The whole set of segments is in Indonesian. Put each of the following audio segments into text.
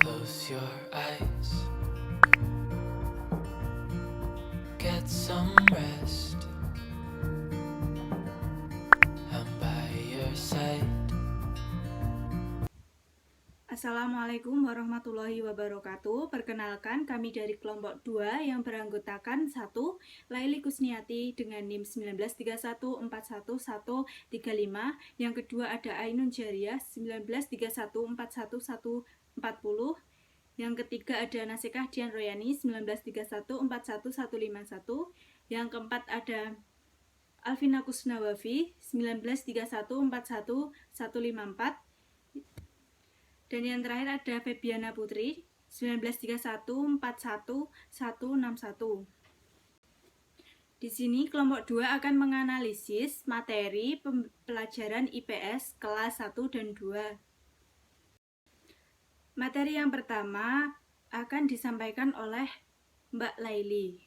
Close your eyes, get some rest. I'm by your side. Assalamualaikum warahmatullahi wabarakatuh. Perkenalkan, kami dari kelompok 2 yang beranggotakan 1. Laili Kusniati dengan NIM 193141135. Yang kedua ada Ainun Jariah 193141140. Yang ketiga ada Nasekah Dian Royani 193141151. Yang keempat ada Alvina Kusnawafi 193141154. Dan yang terakhir ada Febiana Putri 193141161. Di sini kelompok 2 akan menganalisis materi pelajaran IPS kelas 1 dan 2. Materi yang pertama akan disampaikan oleh Mbak Laili.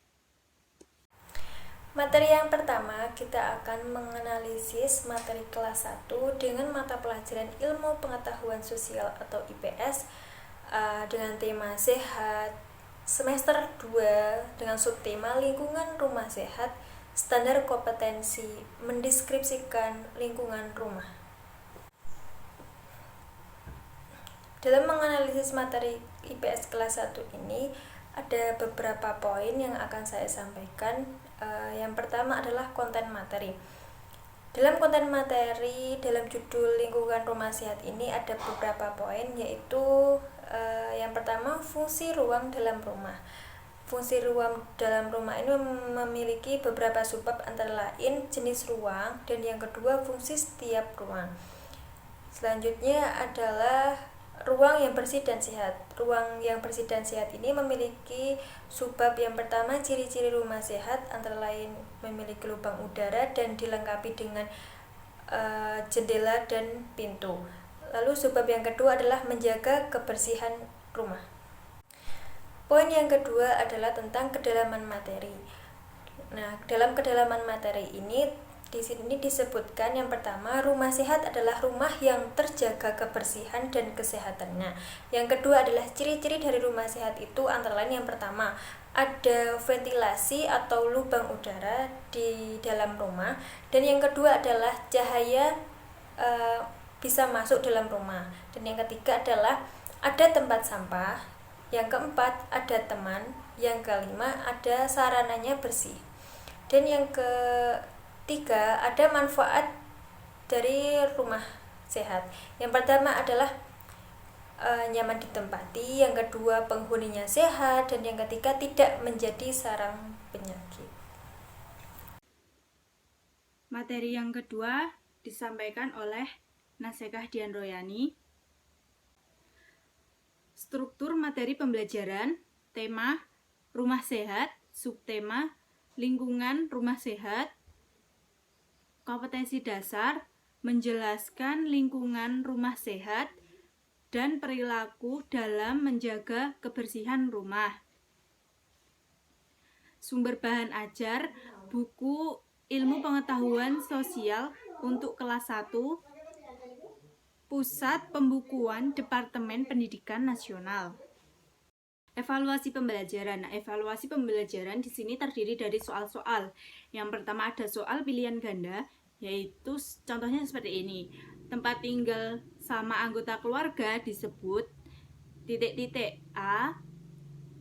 Materi yang pertama, kita akan menganalisis materi kelas 1 dengan mata pelajaran Ilmu Pengetahuan Sosial atau IPS dengan tema sehat, semester 2 dengan subtema lingkungan rumah sehat, standar kompetensi, mendeskripsikan lingkungan rumah. Dalam menganalisis materi IPS kelas 1 ini, ada beberapa poin yang akan saya sampaikan. Yang pertama adalah konten materi. Dalam konten materi, dalam judul lingkungan rumah sehat ini ada beberapa poin, yaitu yang pertama, fungsi ruang dalam rumah. Fungsi ruang dalam rumah ini memiliki beberapa subbab, antara lain jenis ruang, dan yang kedua fungsi setiap ruang. Selanjutnya adalah ruang yang bersih dan sehat. Ruang yang bersih dan sehat ini memiliki subbab yang pertama, ciri-ciri rumah sehat, antara lain memiliki lubang udara dan dilengkapi dengan jendela dan pintu. Lalu subbab yang kedua adalah menjaga kebersihan rumah. Poin yang kedua adalah tentang kedalaman materi. Nah, dalam kedalaman materi ini di sini disebutkan yang pertama, rumah sehat adalah rumah yang terjaga kebersihan dan kesehatannya. Yang kedua adalah ciri-ciri dari rumah sehat itu, antara lain yang pertama, ada ventilasi atau lubang udara di dalam rumah, dan yang kedua adalah cahaya bisa masuk dalam rumah, dan yang ketiga adalah ada tempat sampah, yang keempat ada teman, yang kelima ada sarananya bersih, dan yang ketiga ada manfaat dari rumah sehat. Yang pertama adalah nyaman ditempati, yang kedua penghuninya sehat, dan yang ketiga tidak menjadi sarang penyakit. Materi yang kedua disampaikan oleh Nasekah Dian Royani. Struktur materi pembelajaran, tema rumah sehat, subtema lingkungan rumah sehat, kompetensi dasar, menjelaskan lingkungan rumah sehat, dan perilaku dalam menjaga kebersihan rumah. Sumber bahan ajar, buku Ilmu Pengetahuan Sosial untuk kelas 1, Pusat Pembukuan Departemen Pendidikan Nasional. Evaluasi pembelajaran. Nah, evaluasi pembelajaran di sini terdiri dari soal-soal. Yang pertama ada soal pilihan ganda, yaitu contohnya seperti ini. Tempat tinggal sama anggota keluarga disebut titik-titik. A,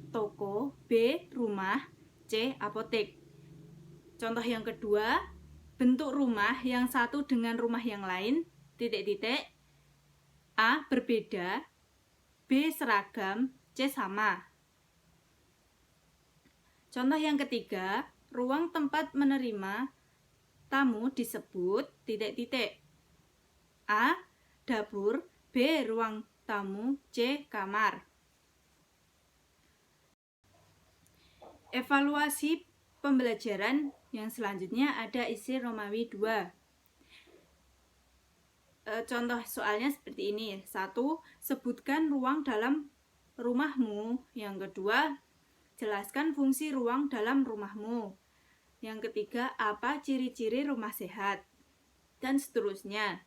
toko, B, rumah, C, apotek. Contoh yang kedua, bentuk rumah yang satu dengan rumah yang lain, titik-titik. A, berbeda, B, seragam, C, sama. Contoh yang ketiga, ruang tempat menerima tamu disebut titik-titik. A, dapur, B, ruang tamu, C, kamar. Evaluasi pembelajaran yang selanjutnya ada isi Romawi 2. Contoh soalnya seperti ini. 1. Sebutkan ruang dalam rumahmu. Yang kedua, jelaskan fungsi ruang dalam rumahmu. Yang ketiga, apa ciri-ciri rumah sehat? Dan seterusnya.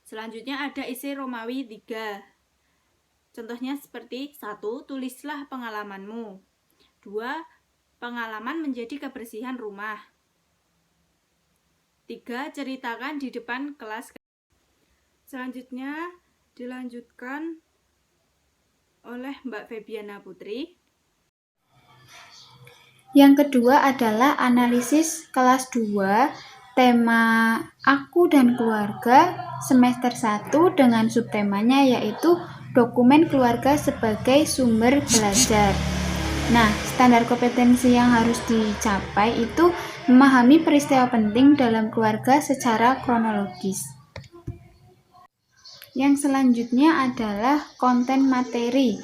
Selanjutnya ada isi Romawi 3. Contohnya seperti 1. Tulislah pengalamanmu. 2. Pengalaman menjadi kebersihan rumah. 3. Ceritakan di depan kelas. Selanjutnya dilanjutkan oleh Mbak Febiana Putri. Yang kedua adalah analisis kelas 2, tema Aku dan Keluarga semester 1 dengan subtemanya yaitu dokumen keluarga sebagai sumber belajar. Nah, standar kompetensi yang harus dicapai itu memahami peristiwa penting dalam keluarga secara kronologis. Yang selanjutnya adalah konten materi.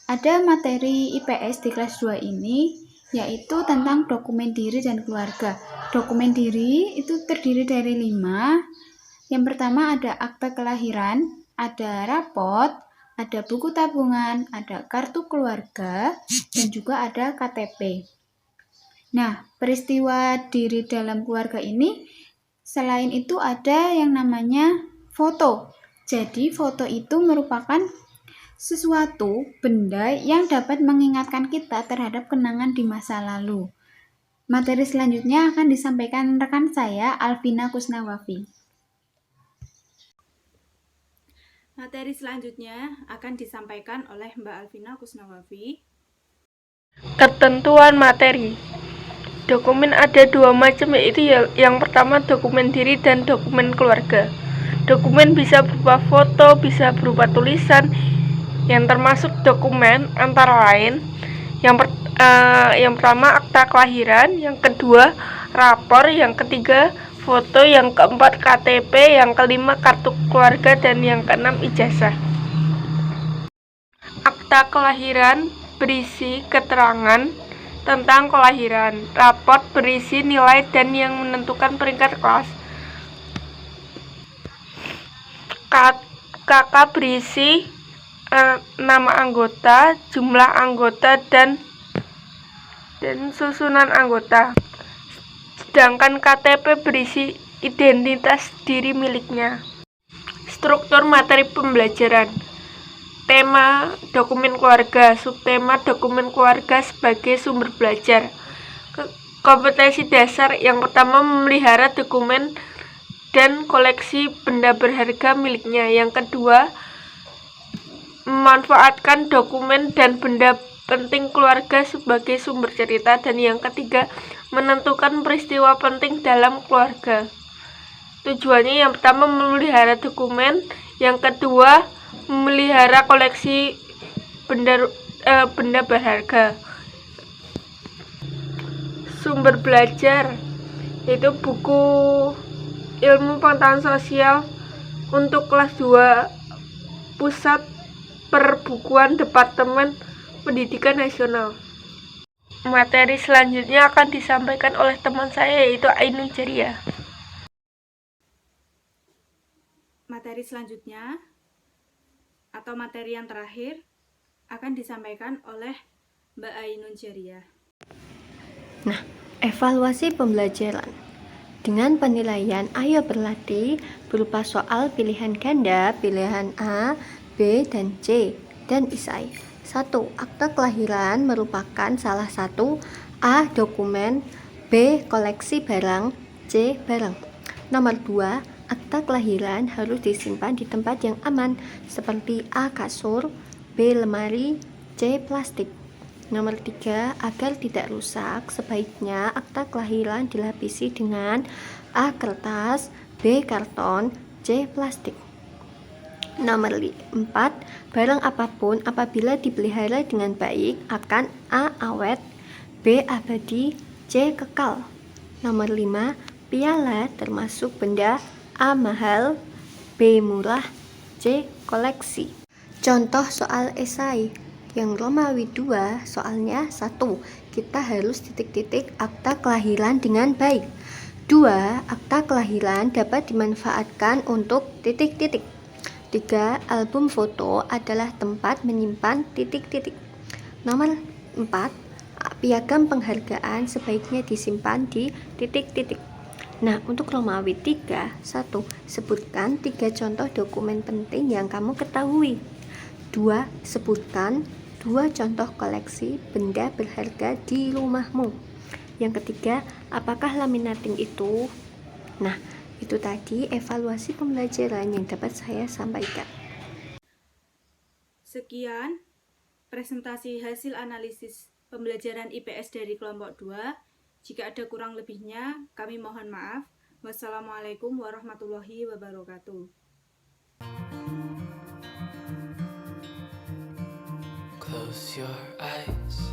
Ada materi IPS di kelas 2 ini, yaitu tentang dokumen diri dan keluarga. Dokumen diri itu terdiri dari 5. Yang pertama ada akte kelahiran, ada rapot, ada buku tabungan, ada kartu keluarga, dan juga ada KTP. Nah, peristiwa diri dalam keluarga ini, selain itu ada yang namanya foto. Jadi, foto itu merupakan sesuatu benda yang dapat mengingatkan kita terhadap kenangan di masa lalu. Materi selanjutnya akan disampaikan rekan saya, Alvina Kusnawafi. Materi selanjutnya akan disampaikan oleh Mbak Alvina Kusnawafi. Ketentuan materi. Dokumen ada 2 macam, yaitu yang pertama dokumen diri dan dokumen keluarga. Dokumen bisa berupa foto, bisa berupa tulisan, yang termasuk dokumen antara lain yang pertama akta kelahiran, yang kedua rapor, yang ketiga foto, yang keempat KTP, yang kelima kartu keluarga, dan yang keenam ijazah. Akta kelahiran berisi keterangan tentang kelahiran. Raport berisi nilai dan yang menentukan peringkat kelas. KK berisi nama anggota, jumlah anggota, dan susunan anggota. Sedangkan KTP berisi identitas diri miliknya. Struktur materi pembelajaran. Tema dokumen keluarga, subtema dokumen keluarga sebagai sumber belajar. Kompetensi dasar yang pertama memelihara dokumen dan koleksi benda berharga miliknya. Yang kedua, memanfaatkan dokumen dan benda penting keluarga sebagai sumber cerita. Dan yang ketiga, menentukan peristiwa penting dalam keluarga. Tujuannya yang pertama memelihara dokumen, yang kedua memelihara koleksi benda berharga. Sumber belajar yaitu buku ilmu pengetahuan sosial untuk kelas 2 Pusat Perbukuan Departemen Pendidikan Nasional. Materi selanjutnya akan disampaikan oleh teman saya yaitu Ainun Ceria. Materi selanjutnya atau materi yang terakhir akan disampaikan oleh Mbak Ainun Ceria. Nah, evaluasi pembelajaran. Dengan penilaian ayo berlatih berupa soal pilihan ganda, pilihan A, B, dan C, dan isai. 1. Akte kelahiran merupakan salah satu A. Dokumen, B. Koleksi barang, C. Barang. Nomor 2. Akte kelahiran harus disimpan di tempat yang aman seperti A. Kasur, B. Lemari, C. Plastik. Nomor 3. Agar tidak rusak, sebaiknya akta kelahiran dilapisi dengan A. Kertas, B. Karton, C. Plastik. Nomor 4. Barang apapun apabila dipelihara dengan baik akan A. Awet, B. Abadi, C. Kekal. Nomor 5. Piala termasuk benda A. Mahal, B. Murah, C. Koleksi. Contoh soal esai yang Romawi 2, soalnya 1. Kita harus titik-titik akta kelahiran dengan baik. 2. Akta kelahiran dapat dimanfaatkan untuk titik-titik. 3. Album foto adalah tempat menyimpan titik-titik. Nomor 4. Piagam penghargaan sebaiknya disimpan di titik-titik. Nah, untuk Romawi 3, 1. Sebutkan 3 contoh dokumen penting yang kamu ketahui. 2. Sebutkan 2 contoh koleksi benda berharga di rumahmu. Yang ketiga, apakah laminating itu? Nah, itu tadi evaluasi pembelajaran yang dapat saya sampaikan. Sekian presentasi hasil analisis pembelajaran IPS dari kelompok 2. Jika ada kurang lebihnya, kami mohon maaf. Wassalamualaikum warahmatullahi wabarakatuh. Close your eyes.